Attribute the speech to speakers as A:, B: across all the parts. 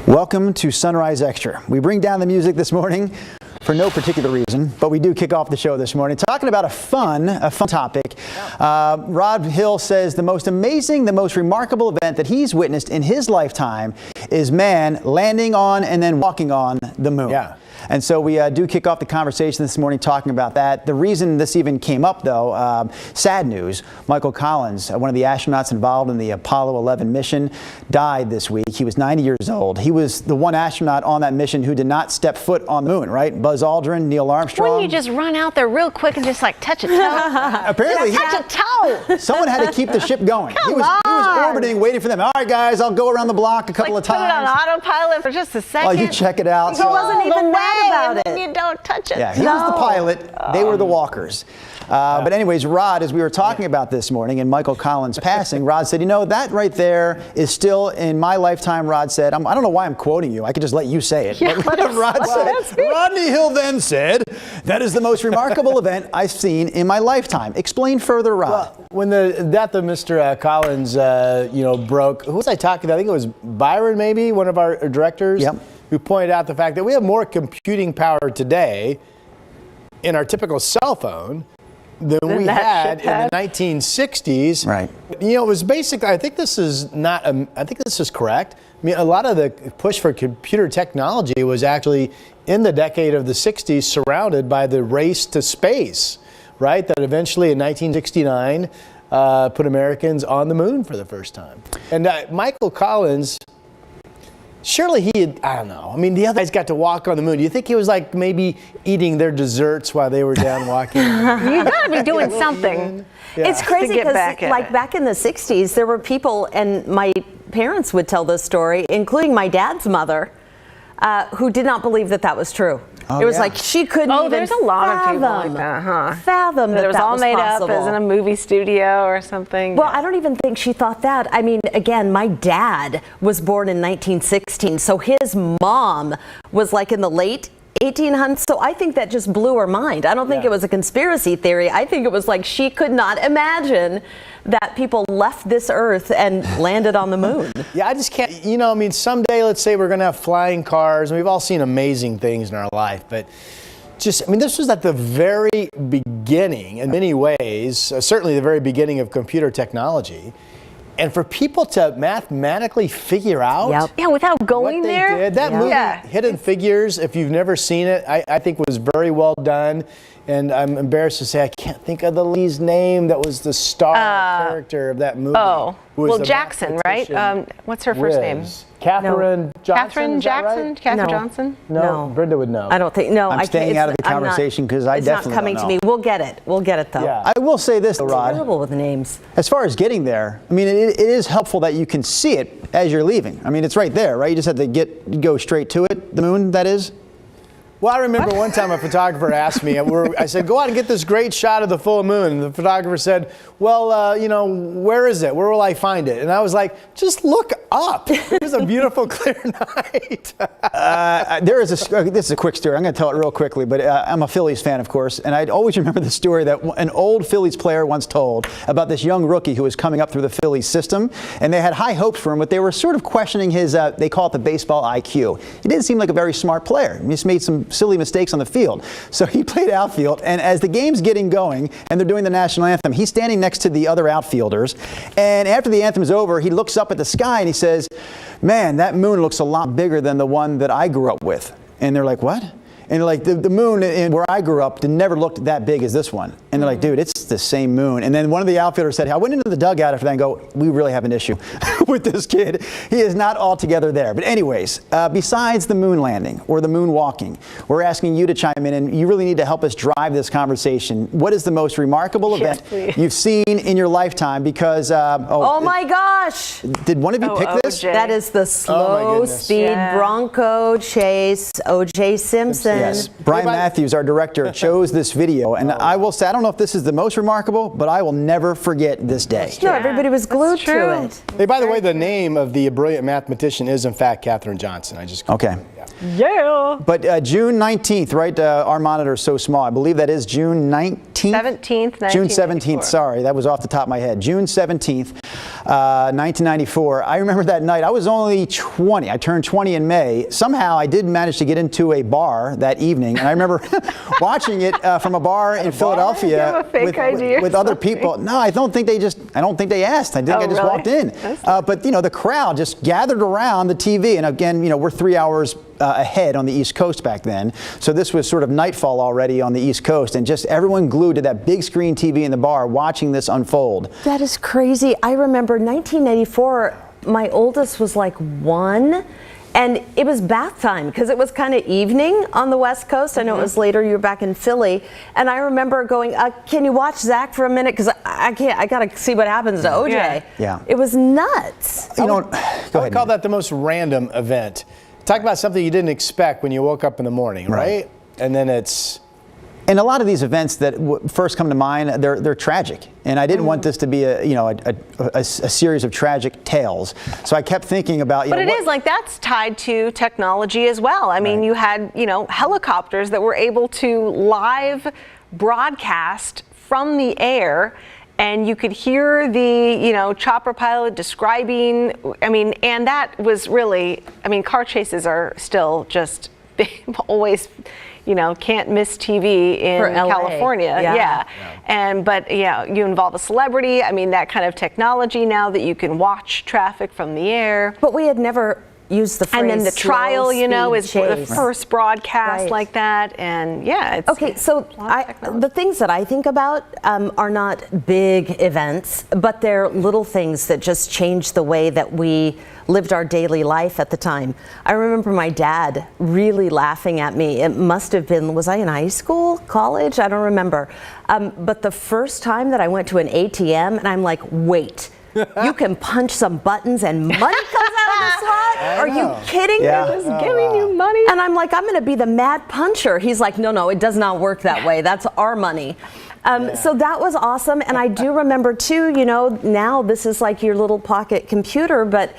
A: Welcome to Sunrise Extra. We bring down the music this morning for no particular reason, but we do kick off the show this morning talking about a fun topic. Rod Hill says the most amazing, the most remarkable event that he's witnessed in his lifetime is man landing on and then walking on the moon.
B: Yeah.
A: And so we do kick off the conversation this morning talking about that. The reason this even came up, though, sad news. Michael Collins, one of the astronauts involved in the Apollo 11 mission, died this week. He was 90 years old. He was the one astronaut on that mission who did not step foot on the moon, right? Buzz Aldrin, Neil Armstrong.
C: Wouldn't you just run out there real quick and just like touch a toe?
A: Apparently,
C: touch a toe.
A: Someone had to keep the ship going.
C: Come
A: he was
C: on.
A: orbiting, waiting for them. All right, guys, I'll go around the block a couple of times.
C: Put it on autopilot for just a second.
A: Oh, you check it out.
D: He wasn't even mad about it.
C: You don't touch it.
A: Yeah, he was the pilot. They were the walkers. But anyways, Rod, as we were talking about this morning and Michael Collins passing, Rod said, you know, that right there is still in my lifetime, Rod said. I don't know why I'm quoting you. I could just let you say it.
C: Yeah,
A: but Rod said, Rodney Hill then said, that is the most remarkable event I've seen in my lifetime. Explain further, Rod.
B: Well, when the death of Mr. Collins, broke, who was I talking to? I think it was Byron, maybe, one of our directors, who pointed out the fact that we have more computing power today in our typical cell phone than we had in the 1960s.
A: Right.
B: You know, it was basically, I think this is correct. I mean, a lot of the push for computer technology was actually in the decade of the 60s surrounded by the race to space, right? That eventually in 1969 put Americans on the moon for the first time. And Michael Collins, surely he had, I don't know. I mean, the other guys got to walk on the moon. Do you think he was like maybe eating their desserts while they were down walking?
C: You got to be doing something.
B: Yeah.
D: It's crazy because
C: back
D: back in the 60s, there were people, and my parents would tell this story, including my dad's mother, who did not believe that that was true.
A: Oh,
D: it was
A: yeah.
D: like she couldn't even
C: there's a lot of people like
D: fathom,
C: that, huh?
D: fathom that
C: it was
D: that
C: all
D: was
C: made
D: possible.
C: up as in a movie studio or something.
D: Well, I don't even think she thought that. I mean, again, my dad was born in 1916, so his mom was like in the late 1800s, so I think that just blew her mind. I don't think it was a conspiracy theory. I think it was like she could not imagine that people left this earth and landed on the moon.
B: Yeah, I just can't, I mean, someday, let's say we're going to have flying cars, and we've all seen amazing things in our life, but this was at the very beginning, in many ways, certainly the very beginning of computer technology. And for people to mathematically figure out
C: without going
B: what they
C: there.
B: did, that movie, Hidden Figures, if you've never seen it, I think was very well done. And I'm embarrassed to say I can't think of the lead's name that was the star character of that movie.
C: Oh, well, Jackson, right? What's her first name?
B: Catherine Johnson.
C: Catherine Jackson? Catherine Johnson?
B: No, Brenda would know.
D: I don't think, no.
A: I'm staying out of the conversation because I definitely
D: It's not coming
A: don't
D: to
A: know.
D: me. We'll get it. We'll get it, though.
B: Yeah.
A: I will say this, Rod.
D: Terrible with names.
A: As far as getting there, I mean, it is helpful that you can see it as you're leaving. I mean, it's right there, right? You just have to go straight to it, the moon, that is.
B: Well, I remember one time a photographer asked me, I said, go out and get this great shot of the full moon. And the photographer said, well, where is it? Where will I find it? And I was like, just look up. It was a beautiful, clear night.
A: This is a quick story. I'm going to tell it real quickly, but I'm a Phillies fan, of course, and I'd always remember the story that an old Phillies player once told about this young rookie who was coming up through the Phillies system, and they had high hopes for him, but they were sort of questioning his, they call it the baseball IQ. He didn't seem like a very smart player. He just made some silly mistakes on the field. So he played outfield, and as the game's getting going and they're doing the national anthem, he's standing next to the other outfielders, and after the anthem's over, he looks up at the sky and he says, man, that moon looks a lot bigger than the one that I grew up with. And they're like, what? And they're like, the moon where I grew up never looked that big as this one. And they're like, dude, it's the same moon. And then one of the outfielders said, I went into the dugout after that and go, we really have an issue with this kid. He is not altogether there. But anyways, besides the moon landing or the moon walking, we're asking you to chime in, and you really need to help us drive this conversation. What is the most remarkable event you've seen in your lifetime? Because,
D: oh my gosh.
A: Did one of you pick this?
D: That is the slow speed Bronco chase, O.J. Simpson.
A: Yes, Brian Matthews, our director, chose this video, and I will say, I don't know if this is the most remarkable, but I will never forget this day.
D: No, everybody was glued to it.
B: Hey, by the way, the name of the brilliant mathematician is, in fact, Catherine Johnson.
A: Okay.
C: Yeah.
A: But June 19th, right? Our monitor is so small. I believe that is June 19th?
C: 17th,
A: June 17th, sorry. That was off the top of my head. June 17th. 1994. I remember that night. I was only 20. I turned 20 in May. Somehow I did manage to get into a bar that evening, and I remember watching it from a bar in Philadelphia with other people. No, I don't think they asked. I think I just walked in. But the crowd just gathered around the TV, and again, we're 3 hours ahead on the East Coast back then. So this was sort of nightfall already on the East Coast, and just everyone glued to that big screen TV in the bar watching this unfold.
D: That is crazy. I remember 1984, my oldest was like 1. And it was bath time because it was kind of evening on the West Coast. I know it was later, you were back in Philly. And I remember going, can you watch Zach for a minute? Because I can't, I got to see what happens to OJ.
A: Yeah.
D: It was nuts.
A: Go ahead.
B: I call that the most random event. Talk about something you didn't expect when you woke up in the morning, right? And then it's...
A: And a lot of these events that first come to mind, they're tragic. And I didn't want this to be a series of tragic tales. So I kept thinking about,
C: But it is like that's tied to technology as well. I mean, you had, helicopters that were able to live broadcast from the air, and you could hear the, chopper pilot describing, and that was really, car chases are still just always, can't miss TV in California. But you involve a celebrity. That kind of technology now that you can watch traffic from the air.
D: But we had never used the phrase.
C: And then the trial, is
D: chase.
C: the first broadcast like that. And it's
D: okay. So the things that I think about are not big events, but they're little things that just change the way that we lived our daily life at the time. I remember my dad really laughing at me. It must have been, was I in high school, college? I don't remember. But the first time that I went to an ATM, and I'm like, wait, you can punch some buttons and money comes out of the slot? Are you kidding me?
C: They're just giving you money.
D: And I'm like, I'm going to be the mad puncher. He's like, no, it does not work that way. That's our money. So that was awesome. And I do remember too, now this is like your little pocket computer, but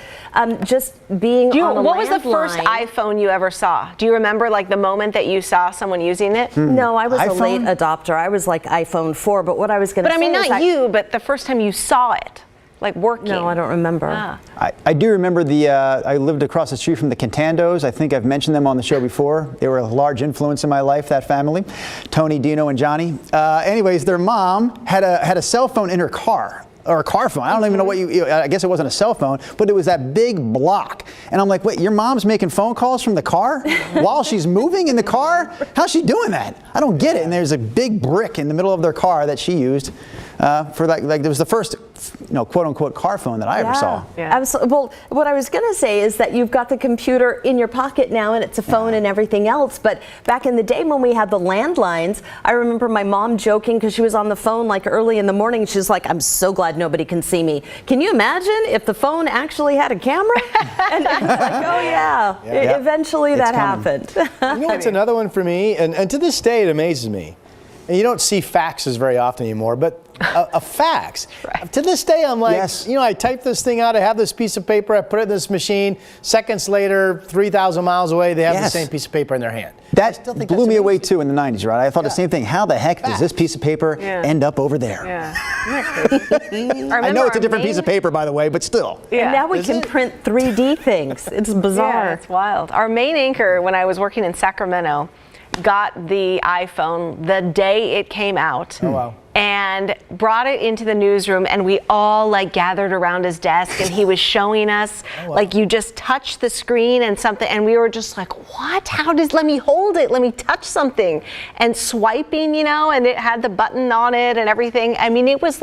D: just being on a
C: What was the first
D: landline.
C: iPhone you ever saw? Do you remember like the moment that you saw someone using it?
D: No, I was a
A: iPhone?
D: late adopter. I was like iPhone 4, but what I was going to say is
C: not you, but the first time you saw it, like working.
D: No, I don't remember.
A: I do remember I lived across the street from the Contandos. I think I've mentioned them on the show before. They were a large influence in my life, that family. Tony, Dino, and Johnny. Anyways, their mom had a cell phone in her car. Or a car phone. I don't even know what I guess it wasn't a cell phone, but it was that big block. And I'm like, wait, your mom's making phone calls from the car while she's moving in the car? How's she doing that? I don't get it. And there's a big brick in the middle of their car that she used for like it was the first, quote unquote car phone that I ever saw.
D: Absolutely. Well, what I was going to say is that you've got the computer in your pocket now and it's a phone and everything else. But back in the day when we had the landlines, I remember my mom joking because she was on the phone like early in the morning. She's like, I'm so glad nobody can see me. Can you imagine if the phone actually had a camera? And it's like, eventually that happened.
B: It's another one for me, and to this day it amazes me. And you don't see faxes very often anymore, but a fax. To this day, I'm like, I type this thing out, I have this piece of paper, I put it in this machine. Seconds later, 3,000 miles away, they have the same piece of paper in their hand.
A: That blew me away too in the 90s, right? I thought the same thing. How the heck does this piece of paper end up over there? I know it's a different piece of paper, by the way, but still.
D: And now we can print 3D things. It's bizarre.
C: Yeah, it's wild. Our main anchor, when I was working in Sacramento, got the iPhone the day it came out.
B: Oh, wow.
C: And brought it into the newsroom, and we all gathered around his desk, and he was showing us you just touch the screen and something, and we were just like, what? Let me hold it, let me touch something. And swiping, and it had the button on it and everything. It was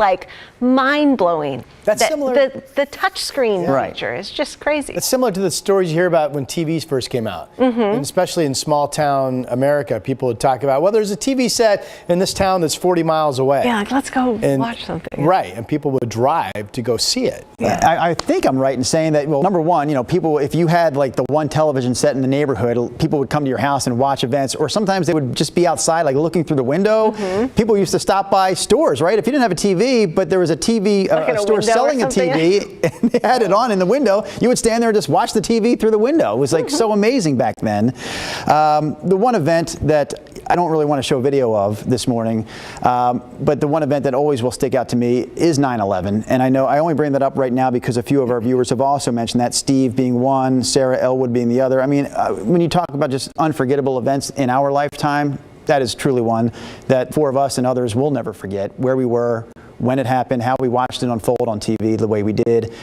C: mind-blowing.
B: That's similar.
C: The touch screen feature is just crazy.
B: It's similar to the stories you hear about when TVs first came out. And especially in small town America, people would talk about, well, there's a TV set in this town that's 40 miles away.
C: Yeah, let's go watch something.
B: Right, and people would drive to go see it.
A: I think I'm right in saying that, well, number one, people, if you had the one television set in the neighborhood, people would come to your house and watch events, or sometimes they would just be outside, looking through the window. People used to stop by stores, right? If you didn't have a TV, but there was a TV, a store selling a TV, and they had it on in the window, you would stand there and just watch the TV through the window. It was so amazing back then. The one event that I don't really want to show video of this morning, but the one event that always will stick out to me is 9/11. And I know I only bring that up right now because a few of our viewers have also mentioned that, Steve being one, Sarah Elwood being the other. I mean, when you talk about just unforgettable events in our lifetime, that is truly one that four of us and others will never forget, where we were, when it happened, how we watched it unfold on TV the way we did.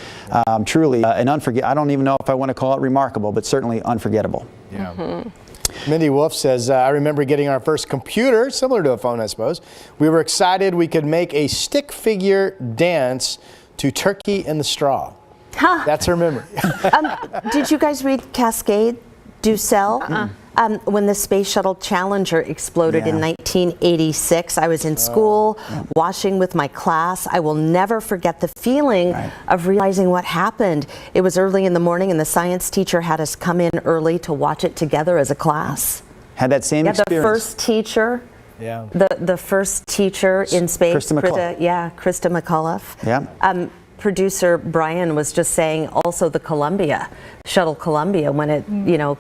A: Truly an I don't even know if I want to call it remarkable, but certainly unforgettable.
B: Yeah. Mindy Wolf says, I remember getting our first computer, similar to a phone, I suppose. We were excited we could make a stick figure dance to Turkey in the Straw.
E: Huh.
B: That's her memory.
E: Did you guys read Cascade du Sel? When the Space Shuttle Challenger exploded in 1986, I was in school watching with my class. I will never forget the feeling of realizing what happened. It was early in the morning and the science teacher had us come in early to watch it together as a class.
A: Had that same experience.
E: The first teacher.
B: Yeah.
E: The first teacher in space.
A: Krista McAuliffe.
E: Krista McAuliffe.
A: Yeah.
E: Producer Brian was just saying also the Shuttle Columbia, when it,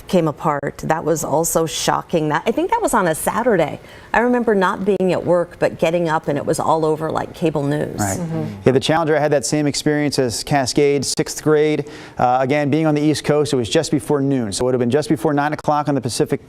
E: came apart. That was also shocking. I think that was on a Saturday. I remember not being at work, but getting up and it was all over like cable news.
A: Right. Yeah, the Challenger, I had that same experience as Cascade, 6th grade. Again, being on the East Coast, it was just before noon. So it would have been just before 9 o'clock on the Pacific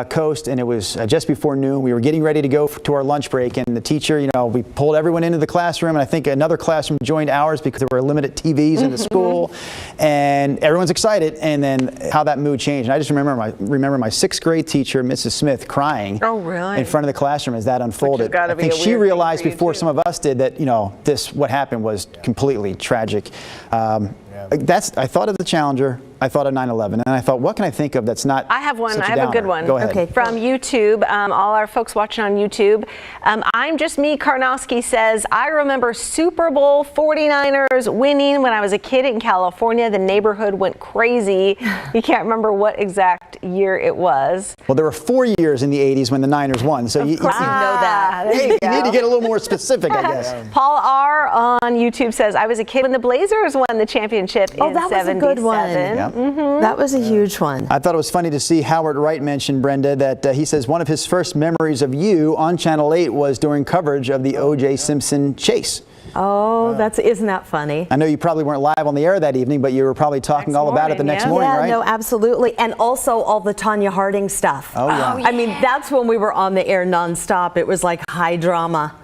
A: coast, and it was just before noon. We were getting ready to go to our lunch break, and the teacher, we pulled everyone into the classroom, and I think another classroom joined ours because there were limited TVs in the school, and everyone's excited, and then how that mood changed. And I just remember my 6th grade teacher, Mrs. Smith, crying in front of the classroom as that unfolded. I think she realized before some of us did that, what happened was completely tragic. I thought of the Challenger, I thought of 9/11, and I thought, what can I think of that's not
C: I have one.
A: such
C: I have a good one.
A: Go ahead.
E: Okay.
C: From YouTube, all our folks watching on YouTube. I'm Just Me Karnowski says, I remember Super Bowl 49ers winning when I was a kid in California. The neighborhood went crazy. You can't remember what exact year it was.
A: Well, there were 4 years in the 80s when the Niners won, so you
E: know that.
C: There you
A: need to get a little more specific, I guess.
C: Paul R. on YouTube says, I was a kid when the Blazers won the championship in 77.
E: that was a good one.
A: Yeah.
E: That was a huge one.
A: I thought it was funny to see Howard Wright mention, Brenda, that he says one of his first memories of you on Channel 8 was during coverage of the O.J. Simpson chase.
E: Oh, isn't that funny?
A: I know you probably weren't live on the air that evening, but you were probably talking all about it the next morning, right?
E: No, absolutely. And also all the Tanya Harding stuff.
A: Oh, yeah.
E: I mean, that's when we were on the air nonstop. It was like high drama.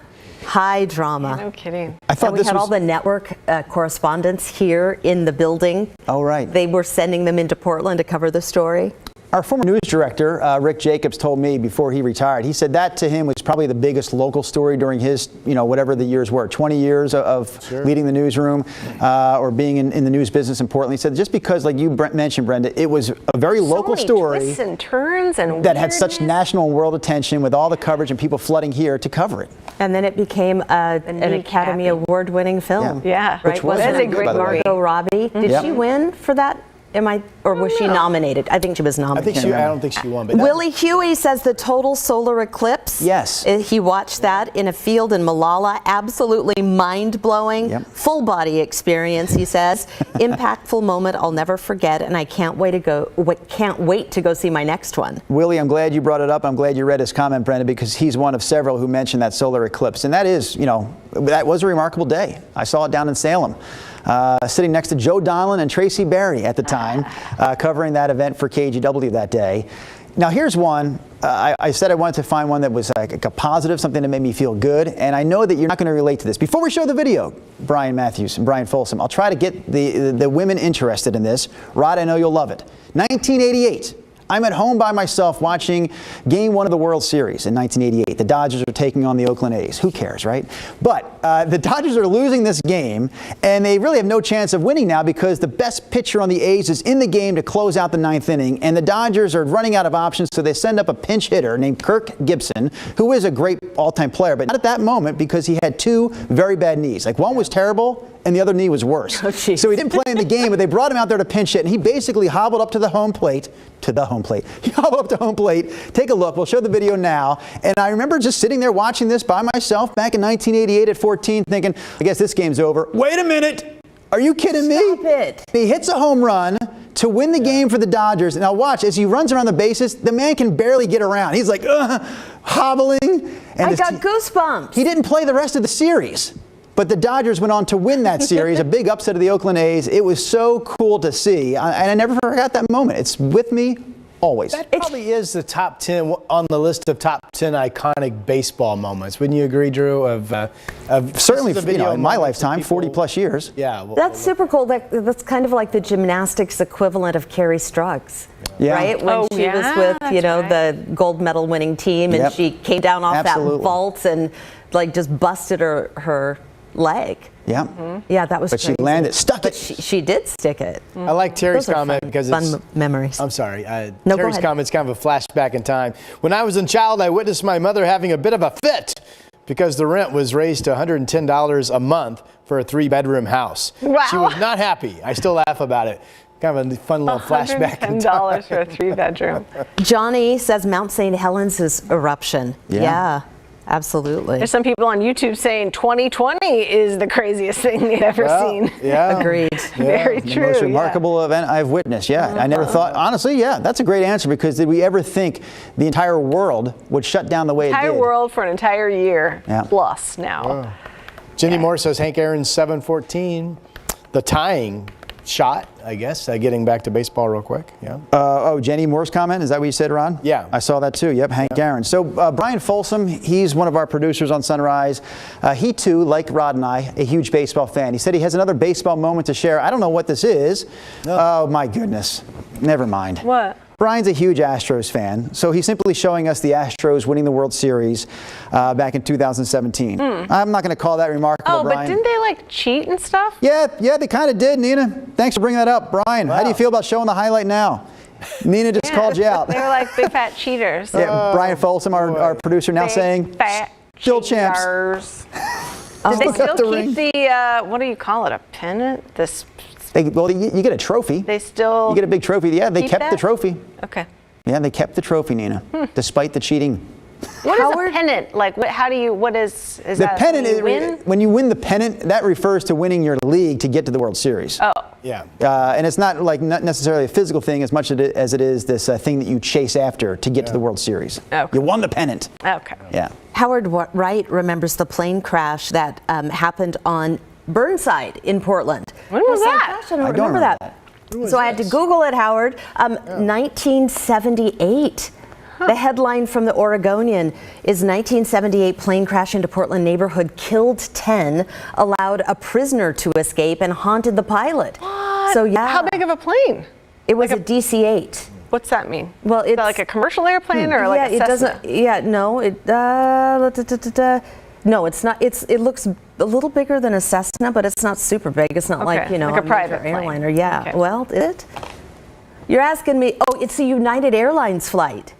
E: High drama.
C: No kidding.
A: I thought
E: we had all the network correspondents here in the building.
A: Oh, right.
E: They were sending them into Portland to cover the story.
A: Our former news director, Rick Jacobs, told me before he retired, he said that to him was probably the biggest local story during his, whatever the years were, 20 years of leading the newsroom or being in the news business in Portland. He said just because, like you mentioned, Brenda, it was a very local story
C: twists and turns and
A: that had such national and world attention with all the coverage and people flooding here to cover it.
E: And then it became an Academy Award-winning film.
C: Yeah.
E: Right?
A: Which was
C: a great movie.
E: Margot Robbie. Did she win for that? Or was she nominated? I think she was nominated.
B: I don't think she won. But
E: Willie Huey says the total solar eclipse.
A: Yes.
E: He watched that in a field in Malala. Absolutely mind-blowing.
A: Yep.
E: Full body experience, he says. Impactful moment I'll never forget, and I can't wait to go see my next one.
A: Willie, I'm glad you brought it up. I'm glad you read his comment, Brenda, because he's one of several who mentioned that solar eclipse. And that is, that was a remarkable day. I saw it down in Salem. Sitting next to Joe Donlin and Tracy Berry at the time, covering that event for KGW that day. Now here's one. I said I wanted to find one that was like a positive, something that made me feel good, and I know that you're not going to relate to this. Before we show the video, Brian Matthews and Brian Folsom, I'll try to get the women interested in this. Rod, I know you'll love it. 1988. I'm at home by myself watching Game 1 of the World Series in 1988. The Dodgers are taking on the Oakland A's. Who cares, right? But the Dodgers are losing this game, and they really have no chance of winning now because the best pitcher on the A's is in the game to close out the 9th inning, and the Dodgers are running out of options, so they send up a pinch hitter named Kirk Gibson, who is a great all-time player, but not at that moment because he had two very bad knees. Like one was terrible, and the other knee was worse.
E: Oh,
A: so he didn't play in the game, but they brought him out there to pinch hit, and he basically hobbled up to the home plate. He hobbled up to home plate. Take a look. We'll show the video now. And I remember just sitting there watching this by myself back in 1988 at 14, thinking, I guess this game's over. Wait a minute. Are you kidding me?
D: Stop it.
A: He hits a home run to win the game for the Dodgers. Now watch, as he runs around the bases, the man can barely get around. He's like, hobbling. And
D: I got goosebumps.
A: he didn't play the rest of the series. But the Dodgers went on to win that series, a big upset of the Oakland A's. It was so cool to see. And I never forgot that moment. It's with me always.
B: That probably is the top 10 on the list of top 10 iconic baseball moments. Wouldn't you agree, Drew?
A: Certainly,
B: this is a video
A: in my
B: moment that
A: lifetime,
B: people-
A: 40 plus years.
B: Yeah.
D: That's super cool. That's kind of like the gymnastics equivalent of Carrie Struggs.
A: Yeah.
D: Right? When
C: Oh,
D: she was
C: yeah,
D: with,
C: that's right.
D: the gold medal winning team and
A: Yep.
D: she came down off
A: Absolutely.
D: that vault and like just busted her leg.
A: Yeah.
D: Yeah, that was
A: But
D: crazy.
A: she landed, stuck
D: But
A: it.
D: she did stick it.
B: I like Terry's
D: Those are
B: comment
D: fun,
B: because
D: fun
B: it's
D: memories.
B: I'm sorry.
D: No, go
B: Terry's
D: ahead.
B: comment's kind of a flashback in time. When I was a child, I witnessed my mother having a bit of a fit because the rent was raised to $110 a month for a 3-bedroom house.
C: Wow.
B: She was not happy. I still laugh about it. Kind of a fun little flashback in time.
C: $110 for a 3-bedroom.
D: Johnny says Mount St. Helens' eruption.
A: Yeah.
D: Absolutely.
C: There's some people on YouTube saying 2020 is the craziest thing they've ever seen.
B: Yeah.
D: Agreed.
C: Very
A: The
C: true.
A: most
C: yeah.
A: remarkable event I've witnessed. Yeah, I never thought. Honestly, yeah, that's a great answer because did we ever think the entire world would shut down the way it
C: Entire
A: did?
C: world for an entire year
A: Yeah.
C: plus now.
B: Jenny Moore says Hank Aaron's 714. The tying shot, I guess. Getting back to baseball real quick. Yeah.
A: Jenny Moore's comment, is that what you said, Ron?
B: Yeah.
A: I saw that too. Yep, Hank Aaron. So Brian Folsom, he's one of our producers on Sunrise. He too, like Rod and I, a huge baseball fan. He said he has another baseball moment to share. I don't know what this is. Oh my goodness. Never mind.
C: What?
A: Brian's a huge Astros fan, so he's simply showing us the Astros winning the World Series back in 2017. I'm not going to call that remarkable,
C: Oh,
A: Brian.
C: but didn't they like cheat and stuff?
A: Yeah, they kind of did, Nina. Thanks for bringing that up. Brian, how do you feel about showing the highlight now? Nina just called you out.
C: They were like big fat cheaters.
A: Yeah, Brian Folsom, our producer, now
C: Big
A: saying,
C: fat
A: still champs.
C: cheaters. Did they
A: Look up
C: still
A: the
C: keep
A: ring.
C: the what do you call it? A pennant? This
A: you get a trophy.
C: they still
A: You get a big trophy. Yeah, they
C: keep
A: kept the
C: that?
A: trophy.
C: Okay.
A: Yeah, they kept the trophy, Nina, despite the cheating.
C: What is a pennant? Like what is
A: The
C: that
A: pennant,
C: when you win?
A: when you win the pennant, that refers to winning your league to get to the World Series.
C: Oh.
B: Yeah.
A: And it's not necessarily a physical thing as much as it is this thing that you chase after to get to the World Series.
C: Okay.
A: You won the pennant.
C: Okay.
A: Yeah.
E: Howard Wright remembers the plane crash that happened on Burnside in Portland.
C: When was
E: I was like,
C: that?
E: gosh, I don't
A: I don't
E: remember
A: remember
E: that. So I had to Google it, Howard. 1978. The headline from the Oregonian is 1978 plane crash into Portland neighborhood killed 10, allowed a prisoner to escape, and haunted the pilot.
C: What?
E: So yeah,
C: How big of a plane?
E: it was a DC-8.
C: What's that mean?
E: Well,
C: Is that
E: it's
C: like a commercial airplane or like
E: yeah,
C: a
E: it
C: Cessna?
E: doesn't. Yeah, no, no, it's not. It looks a little bigger than a Cessna, but it's not super big. It's not like
C: Okay, like a
E: major
C: private plane.
E: airliner. Yeah.
C: Okay.
E: Well, is it? You're asking me. Oh, it's a United Airlines flight.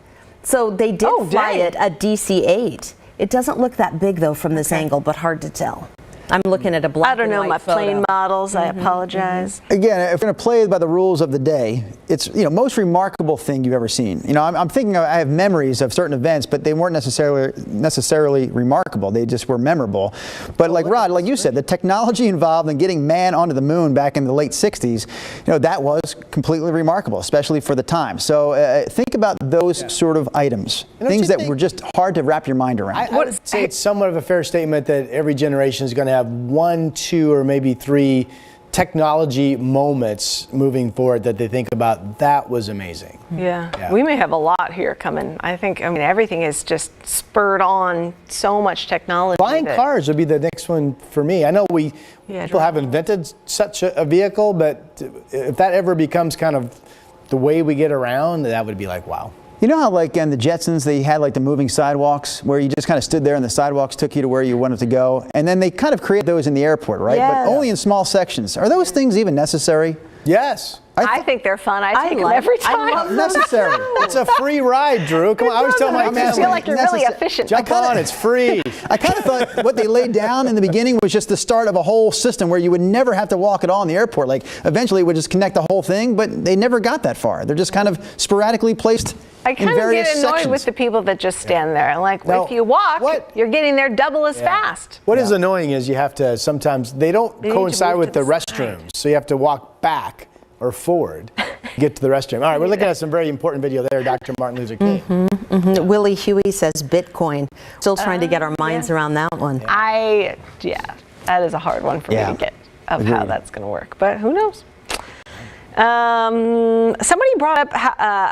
E: So they did
C: Oh,
E: fly
C: dang.
E: it a DC-8. It doesn't look that big though from this angle, but hard to tell. I'm looking at a black
C: I don't
E: and
C: know
E: white
C: my
E: photo.
C: plane models. I apologize.
A: Again, if we're going to play by the rules of the day, it's most remarkable thing you've ever seen. I'm thinking I have memories of certain events, but they weren't necessarily remarkable. They just were memorable. But like Rod, like you said, the technology involved in getting man onto the moon back in the late '60s, that was completely remarkable, especially for the time. So think about those sort of items,
B: don't
A: things
B: you
A: that
B: think-
A: were just hard to wrap your mind around.
B: I would say it's somewhat of a fair statement that every generation is going to have 1, 2, or maybe 3 technology moments moving forward that they think about. That was amazing.
C: Yeah.
B: Yeah.
C: We may have a lot here coming. I mean, everything is just spurred on so much technology.
B: Flying
C: that-
B: cars would be the next one for me. I know
C: Yeah,
B: people have invented such a vehicle, but if that ever becomes kind of the way we get around, that would be like, wow.
A: You know how like in the Jetsons they had like the moving sidewalks where you just kind of stood there and the sidewalks took you to where you wanted to go, and then they kind of create those in the airport, right?
E: Yeah.
A: But only in small sections. Are those things even necessary?
B: Yes.
C: I think they're fun. I take them
D: like-
C: every
D: I
C: time.
D: love them.
A: Necessary.
B: It's a free ride, Drew. Come on, I always tell my
C: I
B: family.
C: feel like you're really
A: Necessary.
C: efficient.
B: Jump on, it's free.
A: I kind of thought what they laid down in the beginning was just the start of a whole system where you would never have to walk at all in the airport. Like eventually it would just connect the whole thing, but they never got that far. They're just kind of sporadically placed
C: I
A: in
C: kind of
A: various
C: get annoyed
A: sections.
C: with the people that just stand there. Like,
B: Now,
C: if you walk,
B: what-
C: you're getting there double as fast.
B: What is annoying is you have to sometimes, they don't
C: need to
B: coincide
C: move
B: with
C: to
B: the
C: the
B: restrooms. So you have to walk back or forward to get to the restroom. All right, we're looking at some very important video there, Dr. Martin Luther King.
E: Willie Huey says Bitcoin. Still trying to get our minds around that one.
C: Yeah, that is a hard one for me
A: Yeah.
C: to get of how
A: Agreed.
C: that's going to work. But who knows? Somebody brought up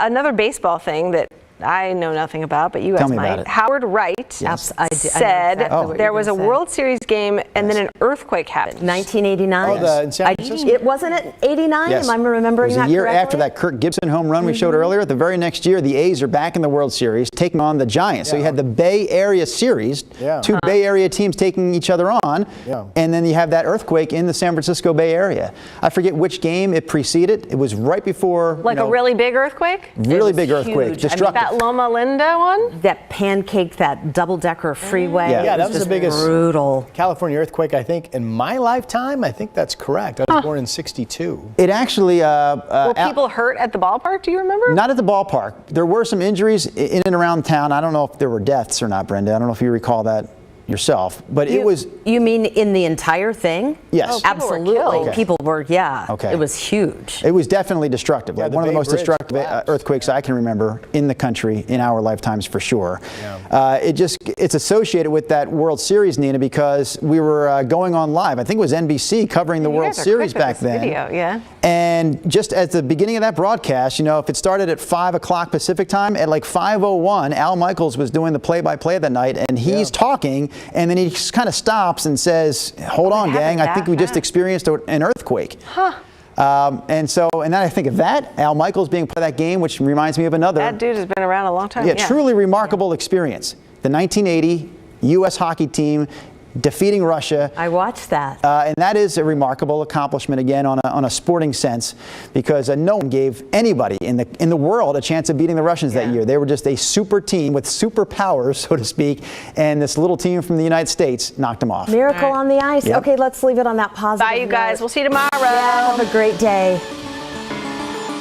C: another baseball thing that I know nothing about, but you guys
A: Tell me about
C: might.
A: it.
C: Howard Wright
E: I know
C: said
E: exactly what
C: there
E: you're
C: was a
E: gonna say.
C: World Series game and then an earthquake happened.
E: 1989.
B: Oh, in San Francisco?
E: It wasn't it 89?
A: Yes.
E: Am I remembering
A: it was
E: that
A: a year
E: correctly?
A: after that Kirk Gibson home run we showed earlier. The very next year, the A's are back in the World Series, taking on the Giants. So you had the Bay Area series, two Bay Area teams taking each other on, and then you have that earthquake in the San Francisco Bay Area. I forget which game it preceded. It was right before.
C: Like a really big earthquake?
A: really
E: was
A: big earthquake,
E: huge. I mean,
A: destructive.
C: That Loma Linda one?
E: That pancaked that double-decker freeway.
A: Yeah.
B: Yeah,
E: It
B: that was the
E: just
B: biggest
E: brutal.
B: California earthquake, I think, in my lifetime. I think that's correct. I was born in 62.
A: It actually.
C: Were people hurt at the ballpark? Do you remember?
A: Not at the ballpark. There were some injuries in and around town. I don't know if there were deaths or not, Brenda. I don't know if you recall that yourself, but it was.
E: You mean in the entire thing?
A: Yes. Oh,
C: people were
E: Absolutely.
C: killed.
A: Okay.
E: People were, yeah.
A: Okay.
E: It was huge.
A: It was definitely destructive.
B: Yeah,
A: Like
B: the
A: one of the
B: Bay
A: most
B: Bridge
A: destructive
B: collapsed.
A: earthquakes I can remember in the country in our lifetimes for sure. It's associated with that World Series, Nina, because we were going on live. I think it was NBC covering the
C: You
A: World
C: guys are
A: Series
C: quick with
A: back
C: this
A: then.
C: video, yeah.
A: And just at the beginning of that broadcast, you know, if it started at 5 o'clock Pacific time, at like 5:01, Al Michaels was doing the play-by-play that night, and he's talking, and then he just kind of stops and says, "Hold on,
C: it
A: gang,
C: happened
A: I think we
C: that
A: just
C: fast.
A: experienced an earthquake." And then I think of that, Al Michaels being part of that game, which reminds me of another.
C: That dude has been around a long time.
A: Yeah, truly remarkable experience. The 1980 U.S. hockey team defeating Russia.
E: I watched that.
A: And that is a remarkable accomplishment, again, on a sporting sense, because no one gave anybody in the world a chance of beating the Russians that year. They were just a super team with superpowers, so to speak, and this little team from the United States knocked them off.
E: Miracle on the ice.
A: Yep.
E: Okay, let's leave it on that positive
C: Bye, you guys.
E: note.
C: We'll see you tomorrow.
E: Yeah, have a great day.